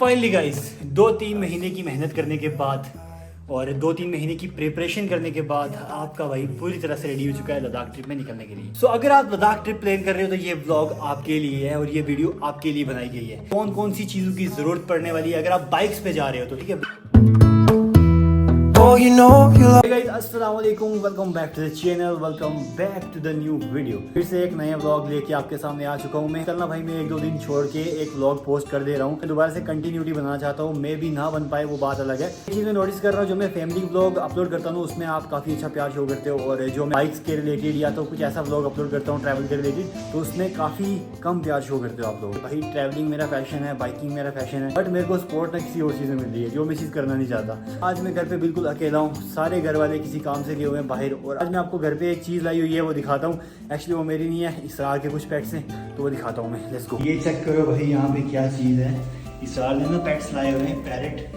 Finally guys 2-3 महीने की मेहनत करने के बाद और 2-3 महीने की प्रिपरेशन करने के बाद आपका भाई पूरी तरह से रेडी हो चुका है लद्दाख ट्रिप में निकलने के लिए। अगर आप लद्दाख ट्रिप प्लान कर रहे हो तो ये व्लॉग आपके लिए है और ये वीडियो आपके लिए बनाई गई है। कौन कौन सी चीज़ों की ज़रूरत पड़ने वाली है अगर आप बाइक्स पे जा रहे हो तो, ठीक है। अस्सलाम वालेकुम, welcome back to the channel, welcome back to the new video. फिर से एक नया व्लॉग लेके आपके सामने आ चुका हूँ मैं। कल ना भाई मैं 1-2 दिन छोड़ के एक व्लॉग पोस्ट कर दे रहा हूँ। दोबारा से कंटिन्यूटी बनाना चाहता हूँ, मैं भी ना बन पाए वो बात अलग है। एक चीज़ मैं नोटिस कर रहा हूँ, जो मैं फैमिली व्लॉग अपलोड करता हूँ उसमें आप काफ़ी अच्छा प्यार शो करते हो, और जो मैं बाइक्स के रिलेटेड या तो कुछ ऐसा व्लॉग अपलोड करता हूँ ट्रैवल के रिलेटेड तो उसमें काफ़ी कम प्यार शो करते हो आप लोग। भाई ट्रैवलिंग मेरा पैशन है, बाइकिंग मेरा पैशन है, बट मेरे को स्पोर्ट ना किसी और चीज़ में मिल रही है जो मैं चीज़ करना नहीं चाहता। आज मैं घर पे बिल्कुल अकेला हूँ, सारे घर वाले किसी काम से गए हुए हैं बाहर, और आज मैं आपको घर पे एक चीज़ लाई हुई है वो दिखाता हूँ। एक्चुअली वो मेरी नहीं है, इसरार के कुछ पेट्स हैं तो वो दिखाता हूँ मैं। Let's go. ये चेक करो भाई यहाँ पे क्या चीज़ है। इसरार ने ना पेट्स लाए हुए हैं, पैरेट।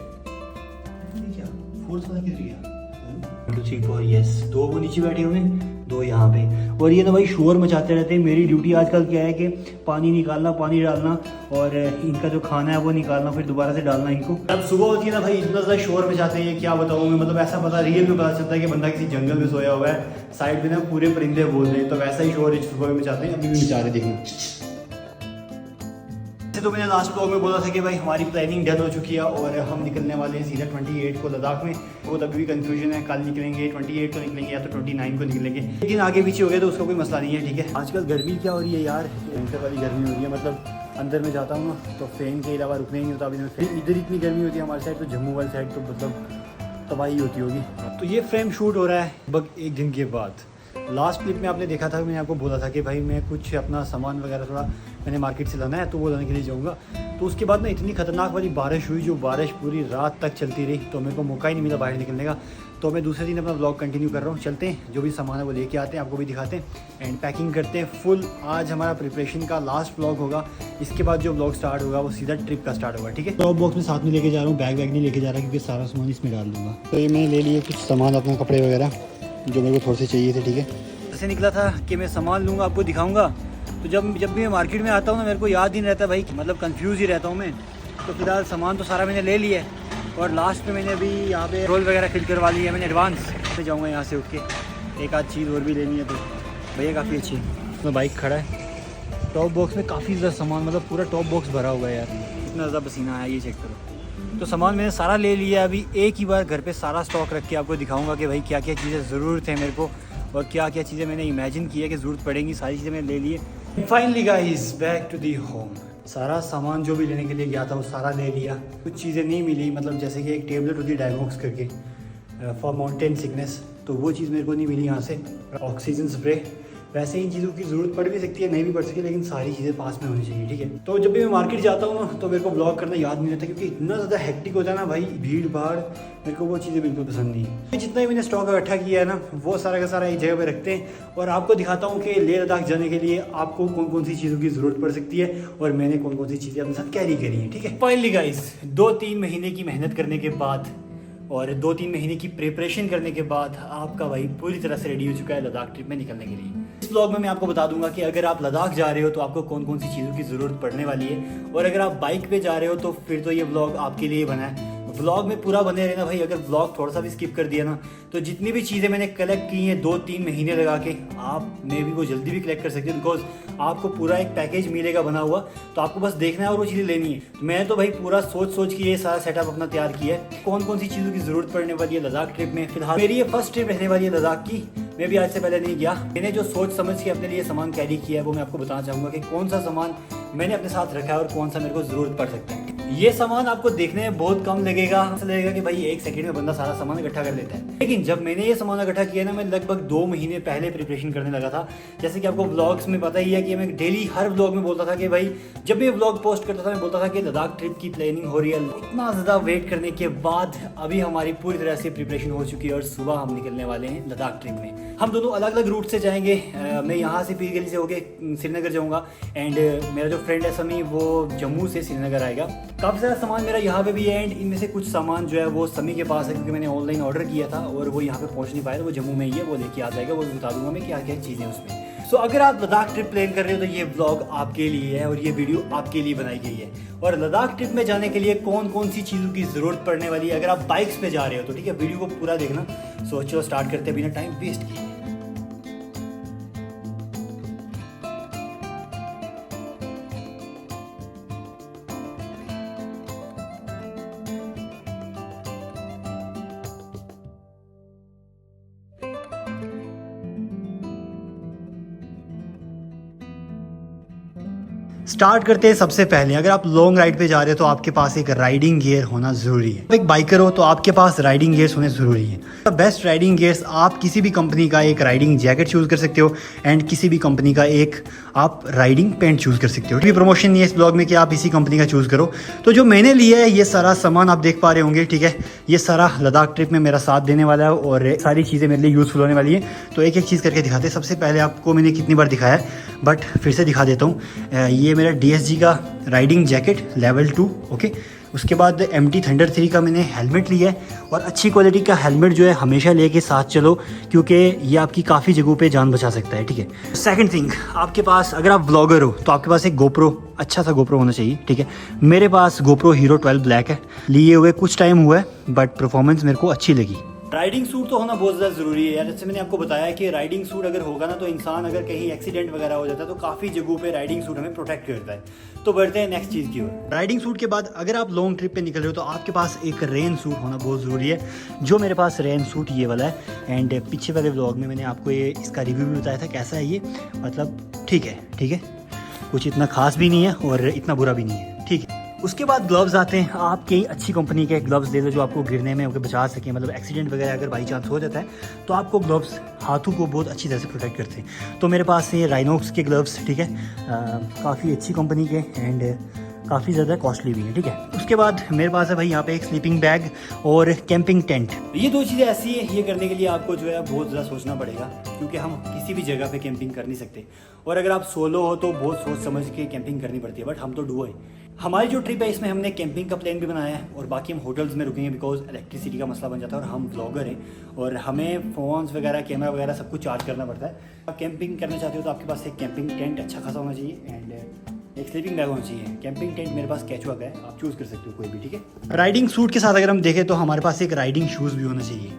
क्या फोर्स वाला किधर गया? 1 2 3 4 यस, 2 वो नीचे बैठे हुए हैं, 2 यहाँ पे। और ये ना भाई शोर मचाते रहते हैं। मेरी ड्यूटी आजकल क्या है कि पानी निकालना, पानी डालना और इनका जो खाना है वो निकालना, फिर दोबारा से डालना इनको। जब सुबह होती है ना भाई इतना ज़्यादा शोर मचाते हैं, क्या बताऊँ मैं। मतलब ऐसा पता रियल में पता चलता है कि बंदा किसी जंगल में सोया हुआ है, साइड में ना पूरे परिंदे बोल रहे हैं, तो वैसा ही शोर सुबह में मचाते हैं। अभी भी मचा रहे, देखना। तो मैंने लास्ट ब्लॉग में बोला था कि भाई हमारी प्लानिंग डन हो चुकी है और हम निकलने वाले हैं सीधा 28 को लद्दाख में। वो तभी भी कंफ्यूजन है, कल निकलेंगे 28 को निकलेंगे या तो 29 को निकलेंगे, लेकिन आगे पीछे हो गया तो उसका कोई मसला नहीं है, ठीक है। आजकल गर्मी क्या हो रही है यार, भयंकर वाली गर्मी हो रही है। मतलब अंदर में जाता हूँ ना तो फैन के अलावा रुकने नहीं होता। अभी इधर इतनी गर्मी होती है हमारी साइड, तो जम्मू वाली साइड तो मतलब तबाही होती होगी। तो ये फ्रेम शूट हो रहा है लगभग 1 दिन के बाद। लास्ट क्लिप में आपने देखा था, मैंने आपको बोला था कि भाई मैं कुछ अपना सामान वगैरह थोड़ा मैंने मार्केट से लाना है तो वो लाने के लिए जाऊँगा। तो उसके बाद ना इतनी ख़तरनाक वाली बारिश हुई, जो बारिश पूरी रात तक चलती रही, तो मेरे को मौका ही नहीं मिला बाहर निकलने का। तो मैं दूसरे दिन अपना व्लॉग कंटिन्यू कर रहा हूँ। चलते हैं, जो भी सामान है वो लेके आते हैं, आपको भी दिखाते हैं एंड पैकिंग करते हैं फुल। आज हमारा प्रिपरेशन का लास्ट व्लॉग होगा। इसके बाद जो व्लॉग स्टार्ट होगा वो सीधा ट्रिप का स्टार्ट होगा, ठीक है। टॉप बॉक्स में साथ में लेके जा रहा हूँ, बैग वैग नहीं लेके जा रहा क्योंकि सारा सामान इसमें डाल दूँगा। तो ये मैंने ले लिए कुछ सामान, अपने कपड़े वगैरह जो मेरे को थोड़े से चाहिए थे, ठीक है। ऐसे निकला था कि मैं सामान लूँगा, आपको दिखाऊँगा। तो जब भी मैं मार्केट में आता हूँ ना मेरे को याद ही नहीं रहता भाई, मतलब कंफ्यूज ही रहता हूँ मैं। तो फिलहाल सामान तो सारा मैंने ले लिया है और लास्ट में मैंने अभी यहाँ पे रोल वगैरह फिल करवा ली है मैंने एडवांस से। जाऊँगा यहाँ से उठ के, एक आध चीज़ और भी लेनी है। तो भैया काफ़ी अच्छी उसमें बाइक खड़ा है। टॉप बॉक्स में काफ़ी ज़्यादा सामान, मतलब पूरा टॉप बॉक्स भरा हुआ है यार, इतना ज़्यादा पसीना आया, ये चेक करो। तो सामान मैंने सारा ले लिया। अभी एक ही बार घर पर सारा स्टॉक रख के आपको दिखाऊँगा कि भाई क्या क्या चीज़ें ज़रूरत है मेरे को और क्या क्या चीज़ें मैंने इमेजिन की है कि ज़रूरत पड़ेंगी। सारी चीज़ें मैंने ले ली है। Finally guys back to the home. सारा सामान जो भी लेने के लिए गया था वो सारा ले लिया। कुछ चीज़ें नहीं मिली, मतलब जैसे कि एक टेबलेट होती है डायमॉक्स करके फॉर माउंटेन सिकनेस, तो वो चीज़ मेरे को नहीं मिली यहाँ से। ऑक्सीजन स्प्रे, वैसे इन चीज़ों की ज़रूरत पड़ भी सकती है, नहीं भी पड़ सकती, लेकिन सारी चीज़ें पास में होनी चाहिए, ठीक है। तो जब भी मैं मार्केट जाता हूँ ना तो मेरे को ब्लॉग करना याद नहीं रहता क्योंकि इतना ज़्यादा हेक्टिक होता है ना भाई, भीड़ भाड़, मेरे को वो चीज़ें बिल्कुल पसंद नहीं है। जितना ही मैंने स्टॉक इकट्ठा किया है ना वो सारा का सारा एक जगह पे रखते हैं और आपको दिखाता हूँ कि लेह लद्दाख जाने के लिए आपको कौन कौन सी चीज़ों की ज़रूरत पड़ सकती है और मैंने कौन कौन सी चीज़ें अपने साथ कैरी करी हैं, ठीक है। फाइनली गाइस 2-3 महीने की मेहनत करने के बाद और 2-3 महीने की प्रिपरेशन करने के बाद आपका भाई पूरी तरह से रेडी हो चुका है लद्दाख ट्रिप में निकलने के लिए। इस व्लॉग में मैं आपको बता दूंगा कि अगर आप लद्दाख जा रहे हो तो आपको कौन कौन सी चीज़ों की ज़रूरत पड़ने वाली है, और अगर आप बाइक पे जा रहे हो तो फिर तो ये व्लॉग आपके लिए बना है। व्लॉग में पूरा बने रहना भाई। अगर व्लॉग थोड़ा सा भी स्किप कर दिया ना तो जितनी भी चीज़ें मैंने कलेक्ट की हैं 2-3 महीने लगा के, आप मे भी वो जल्दी भी कलेक्ट कर सकते हो, बिकॉज आपको पूरा एक पैकेज मिलेगा बना हुआ, तो आपको बस देखना है और वो चीज़ें लेनी है। तो मैं तो भाई पूरा सोच के ये सारा सेटअप अपना तैयार किया है, कौन कौन सी चीज़ों की ज़रूरत पड़ने वाली है लद्दाख ट्रिप में। फिलहाल मेरी ये फर्स्ट ट्रिप रहने वाली है लद्दाख की, मैं भी आज से पहले नहीं गया। मैंने जो सोच समझ के अपने लिए सामान कैरी किया है वो मैं आपको बताना चाहूँगा कि कौन सा सामान मैंने अपने साथ रखा है और कौन सा मेरे को ज़रूरत पड़ सकता है। ये सामान आपको देखने में बहुत कम लगेगा, ऐसा लगेगा कि भाई 1 सेकंड में बंदा सारा सामान इकट्ठा कर लेता है, लेकिन जब मैंने ये सामान इकट्ठा किया ना मैं लगभग 2 महीने पहले प्रिपरेशन करने लगा था। जैसे कि आपको व्लॉग्स में पता ही है कि मैं डेली हर व्लॉग में बोलता था कि भाई जब भी व्लॉग पोस्ट करता था मैं बोलता था कि लद्दाख ट्रिप की प्लानिंग हो रही है। इतना ज़्यादा वेट करने के बाद अभी हमारी पूरी तरह से प्रिपरेशन हो चुकी है और सुबह हम निकलने वाले हैं लद्दाख ट्रिप में। हम दोनों अलग अलग रूट से जाएंगे। मैं यहाँ से पीर गली से होके श्रीनगर जाऊँगा एंड मेरा जो फ्रेंड है समी वो जम्मू से श्रीनगर आएगा। काफ़ी सारा सामान मेरा यहाँ पे भी है एंड इनमें से कुछ सामान जो है वो समी के पास है क्योंकि मैंने ऑनलाइन ऑर्डर किया था और वो यहाँ पे पहुँच नहीं पाया, तो वो जम्मू में ही है, वो लेके आ जाएगा। वो बता दूंगा मैं क्या क्या चीज़ें उसमें। सो अगर आप लद्दाख ट्रिप प्लान कर रहे हो तो ये व्लॉग आपके लिए है और ये वीडियो आपके लिए बनाई गई है। और लद्दाख ट्रिप में जाने के लिए कौन कौन सी चीज़ों की ज़रूरत पड़ने वाली है, अगर आप बाइक्स पे जा रहे हो तो ठीक है, वीडियो को पूरा देखना। सो चलो स्टार्ट करते हैं बिना टाइम वेस्ट किए। स्टार्ट करते हैं। सबसे पहले अगर आप लॉन्ग राइड पे जा रहे हो तो आपके पास एक राइडिंग गियर होना ज़रूरी है। एक बाइकर हो तो आपके पास राइडिंग गियर्स होने ज़रूरी है। बेस्ट राइडिंग गियर्स आप किसी भी कंपनी का एक राइडिंग जैकेट चूज़ कर सकते हो एंड किसी भी कंपनी का एक आप राइडिंग पैंट चूज़ कर सकते हो। कोई प्रमोशन नहीं है इस ब्लॉग में कि आप इसी कंपनी का चूज़ करो। तो जो मैंने लिया है ये सारा सामान आप देख पा रहे होंगे, ठीक है। ये सारा लद्दाख ट्रिप में मेरा साथ देने वाला है और सारी चीज़ें मेरे लिए यूज़फुल होने वाली है। तो एक एक चीज़ करके दिखाते हैं। सबसे पहले आपको मैंने कितनी बार दिखाया है बट फिर से दिखा देता हूँ। ये मेरा DSG का राइडिंग जैकेट लेवल 2, ओके। उसके बाद MT थंडर 3 का मैंने हेलमेट लिया है और अच्छी क्वालिटी का हेलमेट जो है हमेशा लेके साथ चलो क्योंकि ये आपकी काफ़ी जगहों पे जान बचा सकता है, ठीक है। सेकंड थिंग, आपके पास अगर आप व्लॉगर हो तो आपके पास एक GoPro, अच्छा सा GoPro होना चाहिए, ठीक है। मेरे पास GoPro Hero 12 ब्लैक है, लिए हुए कुछ टाइम हुआ है बट परफॉर्मेंस मेरे को अच्छी लगी। राइडिंग सूट तो होना बहुत ज़्यादा ज़रूरी है यार। जैसे मैंने आपको बताया कि राइडिंग सूट अगर होगा ना तो इंसान अगर कहीं एक्सीडेंट वगैरह हो जाता है तो काफ़ी जगहों पे राइडिंग सूट हमें प्रोटेक्ट करता है। तो बढ़ते हैं नेक्स्ट चीज़ की ओर। राइडिंग सूट के बाद अगर आप लॉन्ग ट्रिप पे निकल रहे हो तो आपके पास एक रेन सूट होना बहुत ज़रूरी है। जो मेरे पास रेन सूट ये वाला है एंड पीछे वाले व्लॉग में मैंने आपको ये इसका रिव्यू भी बताया था कैसा है ये, मतलब ठीक है, कुछ इतना खास भी नहीं है और इतना बुरा भी नहीं है, ठीक है। उसके बाद ग्लव्स आते हैं। आप कई अच्छी कंपनी के ग्लव्स ले लो जो आपको गिरने में बचा सकें, मतलब एक्सीडेंट वगैरह अगर बाई चांस हो जाता है तो आपको ग्लव्स हाथों को बहुत अच्छी तरह से प्रोटेक्ट करते हैं। तो मेरे पास ये राइनॉक्स के ग्लव्स, ठीक है, काफ़ी अच्छी कंपनी के एंड काफ़ी ज़्यादा कॉस्टली भी है, ठीक है। उसके बाद मेरे पास है भाई यहाँ पे एक स्लीपिंग बैग और कैंपिंग टेंट। ये दो चीज़ें ऐसी है, ये करने के लिए आपको जो है बहुत ज़्यादा सोचना पड़ेगा क्योंकि हम किसी भी जगह पे कैंपिंग कर नहीं सकते। और अगर आप सोलो हो तो बहुत सोच समझ के कैंपिंग करनी पड़ती है, बट हम तो डुओ है। हमारी जो ट्रिप है इसमें हमने कैंपिंग का प्लान भी बनाया है और बाकी हम होटल्स में रुकेंगे बिकॉज इलेक्ट्रिसिटी का मसला बन जाता है और हम ब्लॉगर हैं और हमें फ़ोन्स वगैरह कैमरा वगैरह सब कुछ चार्ज करना पड़ता है। आप कैंपिंग करना चाहते हो तो आपके पास एक कैंपिंग टेंट अच्छा खासा होना चाहिए एंड एक स्लीपिंग बैग होना चाहिए। कैंपिंग टेंट मेरे पास कैचुआ का है, आप चूज़ कर सकते हो कोई भी, ठीक है। राइडिंग सूट के साथ अगर हम देखें तो हमारे पास एक राइडिंग शूज़ भी होना चाहिए।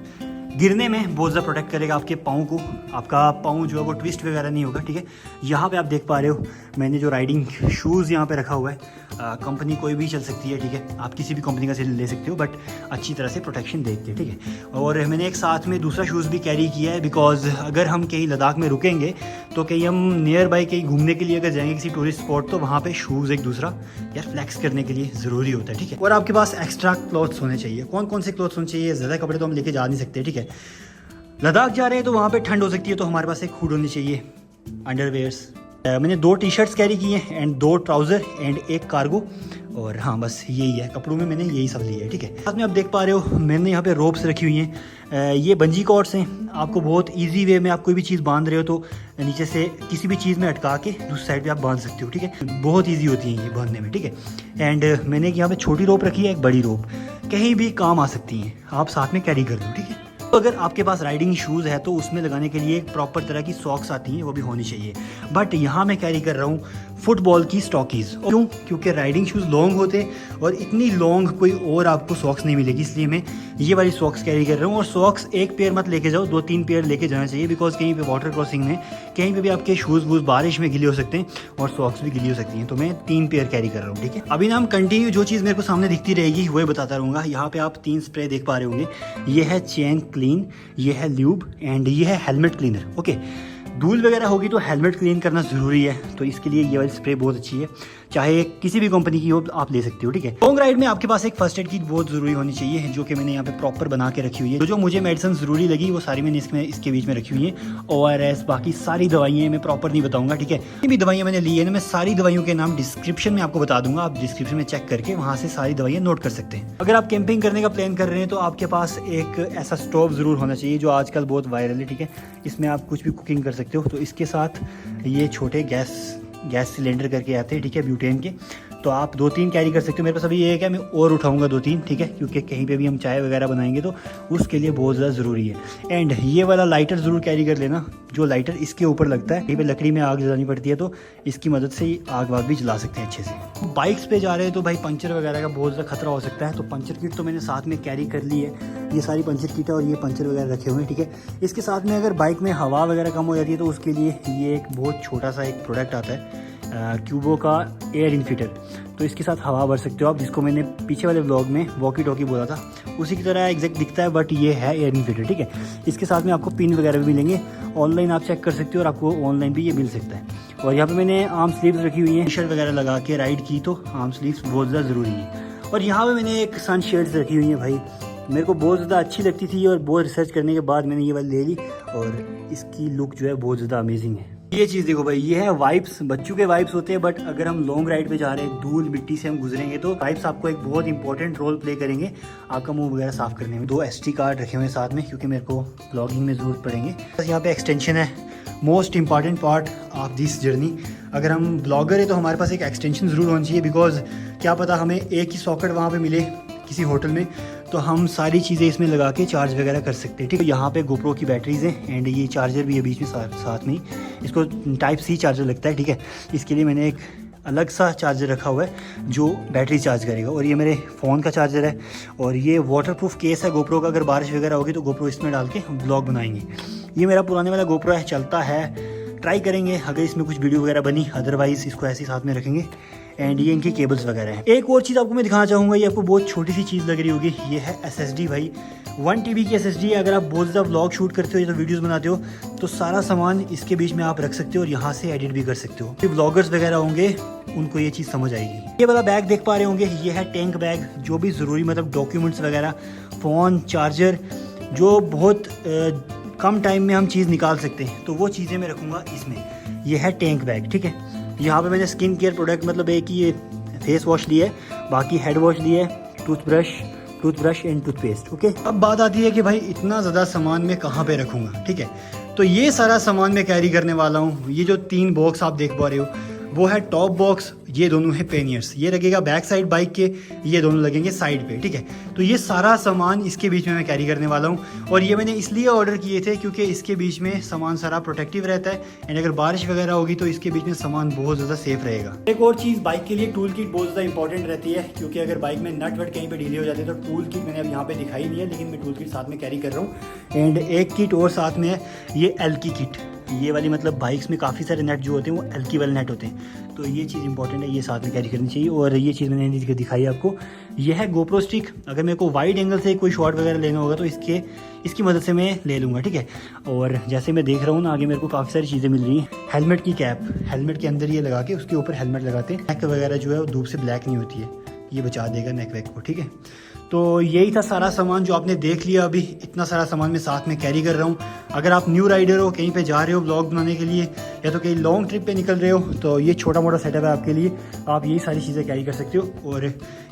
गिरने में बहुत ज़्यादा प्रोटेक्ट करेगा आपके पाँव को, आपका पाँव जो है वो ट्विस्ट वगैरह नहीं होगा, ठीक है। यहाँ पे आप देख पा रहे हो मैंने जो राइडिंग शूज़ यहाँ पे रखा हुआ है। कंपनी कोई भी चल सकती है, ठीक है, आप किसी भी कंपनी का से ले सकते हो बट अच्छी तरह से प्रोटेक्शन देते हैं, ठीक है। और मैंने एक साथ में दूसरा शूज़ भी कैरी किया है बिकॉज अगर हम कहीं लद्दाख में रुकेंगे तो कहीं हम नियर बाई कहीं घूमने के लिए अगर जाएंगे किसी टूरिस्ट स्पॉट तो वहाँ पे शूज़ एक दूसरा यार फ्लैक्स करने के लिए ज़रूरी होता है, ठीक है। और आपके पास एक्स्ट्रा क्लॉथ्स होने चाहिए। कौन कौन से क्लॉथ्स होने चाहिए? ज़्यादा कपड़े तो हम लेके जा नहीं सकते, ठीक है। लद्दाख जा रहे हैं तो वहाँ पे ठंड हो सकती है तो हमारे पास एक हुड होनी चाहिए, अंडरवेयर्स। मैंने 2 टी-शर्ट्स कैरी किए हैं एंड 2 ट्राउज़र एंड एक कार्गो और हाँ बस यही है, कपड़ों में मैंने यही सब लिया है, ठीक है। साथ में आप देख पा रहे हो मैंने यहाँ पे रोप्स रखी हुई हैं। ये बंजी कॉर्ड्स हैं, आपको बहुत इजी वे में आप कोई भी चीज़ बांध रहे हो तो नीचे से किसी भी चीज़ में अटका के दूसरी साइड पे आप बांध सकते हो, ठीक है। बहुत इजी होती है ये बांधने में, ठीक है। एंड मैंने यहाँ पे छोटी रोप रखी है, एक बड़ी रोप, कहीं भी काम आ सकती हैं, आप साथ में कैरी कर लो, ठीक है। तो अगर आपके पास राइडिंग शूज़ है तो उसमें लगाने के लिए एक प्रॉपर तरह की सॉक्स आती हैं, वो भी होनी चाहिए। बट यहाँ मैं कैरी कर रहा हूँ फुटबॉल की स्टॉकीज़। क्यों? क्योंकि राइडिंग शूज़ लॉन्ग होते हैं और इतनी लॉन्ग कोई और आपको सॉक्स नहीं मिलेगी, इसलिए मैं ये वाली सॉक्स कैरी कर रहा हूँ। और सॉक्स एक पेयर मत लेके जाओ, 2-3 पेयर लेके जाना चाहिए बिकॉज कहीं पे वाटर क्रॉसिंग में कहीं पे भी आपके शूज़ वूज़ बारिश में गिले हो सकते हैं और सॉक्स भी गिली हो सकती हैं। तो मैं 3 पेयर कैरी कर रहा हूँ, ठीक है। अभी ना हम कंटिन्यू जो चीज़ मेरे को सामने दिखती रहेगी वही बताता रहूँगा। यहाँ पे आप 3 स्प्रे देख पा रहे होंगे, ये है चेन क्लीन, ये है ल्यूब एंड ये है हेलमेट क्लीनर, ओके। धूल वगैरह होगी तो हेलमेट क्लीन करना ज़रूरी है, तो इसके लिए ये वाली स्प्रे बहुत अच्छी है, चाहे किसी भी कंपनी की हो आप ले सकते हो, ठीक है। लॉन्ग राइड में आपके पास एक फर्स्ट एड किट बहुत ज़रूरी होनी चाहिए जो कि मैंने यहाँ पे प्रॉपर बना के रखी हुई है। जो मुझे मेडिसिन ज़रूरी लगी वो सारी मैंने इसके बीच में रखी हुई है। ORS बाकी सारी दवाइयाँ मैं प्रॉपर नहीं बताऊँगा, ठीक है। ये भी दवाइयाँ मैंने ली है ना, मैं सारी दवाइयों के नाम डिस्क्रिप्शन में आपको बता दूंगा, आप डिस्क्रिप्शन में चेक करके वहाँ से सारी दवाइयाँ नोट कर सकते हैं। अगर आप कैंपिंग करने का प्लान कर रहे हैं तो आपके पास एक ऐसा स्टोव ज़रूर होना चाहिए जो आजकल बहुत वायरल है, ठीक है। इसमें आप कुछ भी कुकिंग कर सकते हो। तो इसके साथ ये छोटे गैस सिलेंडर करके आते हैं, ठीक है, ब्यूटेन के। तो आप 2-3 कैरी कर सकते हो। मेरे पास अभी ये है कि मैं और उठाऊंगा 2-3, ठीक है, क्योंकि कहीं पे भी हम चाय वगैरह बनाएंगे तो उसके लिए बहुत ज़्यादा ज़रूरी है। एंड ये वाला लाइटर ज़रूर कैरी कर लेना, जो लाइटर इसके ऊपर लगता है, कहीं पे लकड़ी में आग जलानी पड़ती है तो इसकी मदद से ही आग वाग भी जला सकते हैं अच्छे से। बाइक्स पे जा रहे हैं तो भाई पंचर वगैरह का बहुत ज़्यादा खतरा हो सकता है, तो पंचर किट तो मैंने साथ में कैरी कर ली है। ये सारी पंचर किट है और ये पंचर वगैरह रखे हुए हैं, ठीक है। इसके साथ में अगर बाइक में हवा वगैरह कम हो जाती है तो उसके लिए ये एक बहुत छोटा सा एक प्रोडक्ट आता है क्यूबो का एयर इन्फिटर, तो इसके साथ हवा भर सकते हो आप, जिसको मैंने पीछे वाले व्लॉग में वॉकी टॉकी बोला था, उसी की तरह एग्जैक्ट दिखता है, बट ये है एयर इन्फिटर, ठीक है। इसके साथ में आपको पिन वगैरह भी मिलेंगे, ऑनलाइन आप चेक कर सकते हो और आपको ऑनलाइन भी ये मिल सकता है। और यहाँ पे मैंने आर्म स्लीव्स रखी हुई हैं, टी शर्ट वगैरह लगा के राइड की तो आर्म स्लीव्स बहुत ज़्यादा ज़रूरी है। और यहाँ पर मैंने एक सन शेड्स रखी हुई हैं भाई, मेरे को बहुत ज़्यादा अच्छी लगती थी और बहुत रिसर्च करने के बाद मैंने ये वाली ले ली और इसकी लुक जो है बहुत ज़्यादा अमेजिंग है। ये चीज़ देखो भाई, ये है वाइब्स, बच्चों के वाइब्स होते हैं, बट अगर हम लॉन्ग राइड पे जा रहे हैं, धूल मिट्टी से हम गुजरेंगे तो वाइब्स आपको एक बहुत इंपॉर्टेंट रोल प्ले करेंगे आपका मुंह वगैरह साफ करने में। 2 SD कार्ड रखे हुए हैं साथ में, क्योंकि मेरे को ब्लॉगिंग में ज़रूरत पड़ेंगे। बस यहाँ पे एक्सटेंशन है, most important part of this journey. अगर हम ब्लॉगर है तो हमारे पास एक एक्सटेंशन ज़रूर होनी चाहिए, बिकॉज क्या पता हमें एक ही सॉकेट वहाँ पर मिले किसी होटल में, तो हम सारी चीज़ें इसमें लगा के चार्ज वगैरह कर सकते हैं, ठीक है। यहाँ पे गोप्रो की बैटरीज हैं एंड ये चार्जर भी है बीच में साथ में ही, इसको टाइप C चार्जर लगता है, ठीक है। इसके लिए मैंने एक अलग सा चार्जर रखा हुआ है जो बैटरी चार्ज करेगा, और ये मेरे फ़ोन का चार्जर है, और ये वाटरप्रूफ केस है गोप्रो का, अगर बारिश वगैरह होगी तो गोप्रो इसमें डाल के हम ब्लॉग बनाएंगे। ये मेरा पुराने वाला गोप्रो है, चलता है, ट्राई करेंगे अगर इसमें कुछ वीडियो वगैरह बनी, अदरवाइज़ इसको ऐसे ही साथ में रखेंगे। एंड ये इनकी केबल्स वगैरह हैं। एक और चीज़ आपको मैं दिखाना चाहूँगा, ये आपको बहुत छोटी सी चीज़ लग रही होगी, ये है SSD भाई, 1 TB की SSD है। अगर आप बहुत ज़्यादा व्लॉग शूट करते हो या तो वीडियोस बनाते हो तो सारा सामान इसके बीच में आप रख सकते हो और यहाँ से एडिट भी कर सकते हो। जो व्लॉगर्स वगैरह होंगे उनको ये चीज़ समझ आएगी। ये वाला बैग देख पा रहे होंगे, ये है टैंक बैग, जो भी ज़रूरी मतलब डॉक्यूमेंट्स वगैरह, फ़ोन, चार्जर, जो बहुत कम टाइम में हम चीज़ निकाल सकते हैं, तो वो चीज़ें मैं रखूँगा इसमें। ये है टैंक बैग, ठीक है। यहाँ पे मैंने स्किन केयर प्रोडक्ट मतलब एक ही फेस वॉश लिया है, बाकी हेड वॉश लिया है, टूथब्रश एंड टूथपेस्ट, ओके। अब बात आती है कि भाई इतना ज़्यादा सामान मैं कहाँ पे रखूँगा, ठीक है। तो ये सारा सामान मैं कैरी करने वाला हूँ। ये जो 3 बॉक्स आप देख पा रहे हो वो है टॉप बॉक्स, ये दोनों है पेनियर्स, ये लगेगा बैक साइड बाइक के, ये दोनों लगेंगे साइड पे, ठीक है। तो ये सारा सामान इसके बीच में मैं कैरी करने वाला हूँ, और ये मैंने इसलिए ऑर्डर किए थे क्योंकि इसके बीच में सामान सारा प्रोटेक्टिव रहता है, एंड अगर बारिश वगैरह होगी तो इसके बीच में सामान बहुत ज़्यादा सेफ रहेगा। एक और चीज़, बाइक के लिए टूल किट बहुत ज़्यादा इंपॉर्टेंट रहती है, क्योंकि अगर बाइक में नट वट कहीं पर ढीले हो जाते हैं तो टूल किट मैंने अब यहाँ पे दिखाई नहीं है, लेकिन मैं टूल किट साथ में कैरी कर रहा हूँ। एंड एक किट और साथ में है, ये L की किट, ये वाली मतलब बाइक्स में काफ़ी सारे नेट जो होते हैं वो L की वाले नेट होते हैं, तो ये चीज़ इंपॉर्टेंट है, ये साथ में कैरी करनी चाहिए। और ये चीज़ मैंने दिखाई आपको, ये है गोप्रो स्टिक, अगर मेरे को वाइड एंगल से कोई शॉट वगैरह लेना होगा तो इसकी मदद से मैं ले लूँगा, ठीक है। और जैसे मैं देख रहा हूँ ना, आगे मेरे को काफ़ी सारी चीज़ें मिल रही हैं। हेलमेट की कैप, हेलमेट के अंदर ये लगा के उसके ऊपर हेलमेट लगाते हैं, नेक वगैरह जो है वो धूप से ब्लैक नहीं होती है, ये बचा देगा नेक वैक को, ठीक है। तो यही था सारा सामान जो आपने देख लिया। अभी इतना सारा सामान मैं साथ में कैरी कर रहा हूँ। अगर आप न्यू राइडर हो, कहीं पे जा रहे हो ब्लॉग बनाने के लिए, या तो कहीं लॉन्ग ट्रिप पे निकल रहे हो, तो ये छोटा मोटा सेटअप है आपके लिए, आप यही सारी चीज़ें कैरी कर सकते हो। और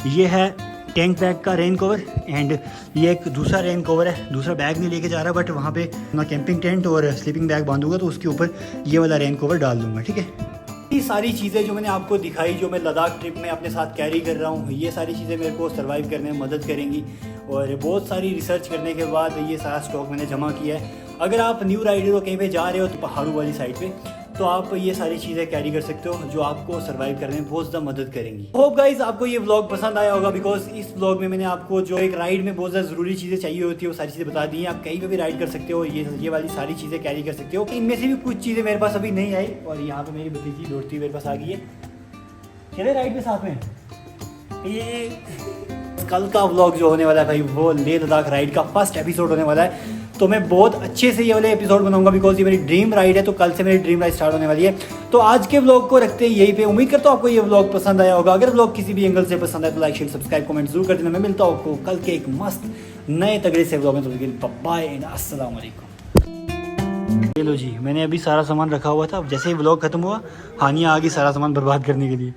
ये है टैंक बैग का रेन कवर, एंड ये एक दूसरा रेन कवर है, दूसरा बैग नहीं लेके जा रहा, बट वहाँ पे अपना कैंपिंग टेंट और स्लीपिंग बैग बांधूंगा तो उसके ऊपर ये वाला रेन कवर डाल दूंगा, ठीक है। ये सारी चीज़ें जो मैंने आपको दिखाई, जो मैं लद्दाख ट्रिप में अपने साथ कैरी कर रहा हूँ, ये सारी चीज़ें मेरे को सर्वाइव करने में मदद करेंगी। और बहुत सारी रिसर्च करने के बाद ये सारा स्टॉक मैंने जमा किया है। अगर आप न्यू राइडर हो, कहीं पे जा रहे हो तो पहाड़ों वाली साइड पे, तो आप ये सारी चीज़ें कैरी कर सकते हो जो आपको सर्वाइव करने में बहुत ज़्यादा मदद करेंगी। होप गाइज आपको ये व्लॉग पसंद आया होगा, बिकॉज इस व्लॉग में मैंने आपको जो एक राइड में बहुत ज़्यादा ज़रूरी चीज़ें चाहिए होती है वो सारी चीज़ें बता दी हैं। आप कहीं पे भी राइड कर सकते हो, ये वाली सारी चीज़ें कैरी कर सकते हो। इनमें से भी कुछ चीज़ें मेरे पास अभी नहीं आई, और यहाँ पर मेरी भतीजी दौड़ती मेरे पास आ गई है। चले राइड में साथ में। ये कल का व्लॉग जो होने वाला है भाई, वो लेह लद्दाख राइड का फर्स्ट एपिसोड होने वाला है, तो मैं बहुत अच्छे से ये वाले एपिसोड बनाऊंगा, बिकॉज ये मेरी ड्रीम राइड है। तो कल से मेरी ड्रीम राइड स्टार्ट होने वाली है। तो आज के व्लॉग को रखते हैं यहीं पे। उम्मीद करता हूँ आपको ये व्लॉग पसंद आया होगा। अगर व्लॉग किसी भी एंगल से पसंद आए तो लाइक शेयर सब्सक्राइब कमेंट जरूर कर देना। मैं मिलता हूँ आपको कल के एक मस्त नए तगड़े से व्लॉग में। तो बाय एंड अस्सलाम वालेकुम। ये लो जी, मैंने अभी सारा सामान रखा हुआ था, जैसे ही व्लॉग खत्म हुआ हानिया आ गई सारा सामान बर्बाद करने के लिए।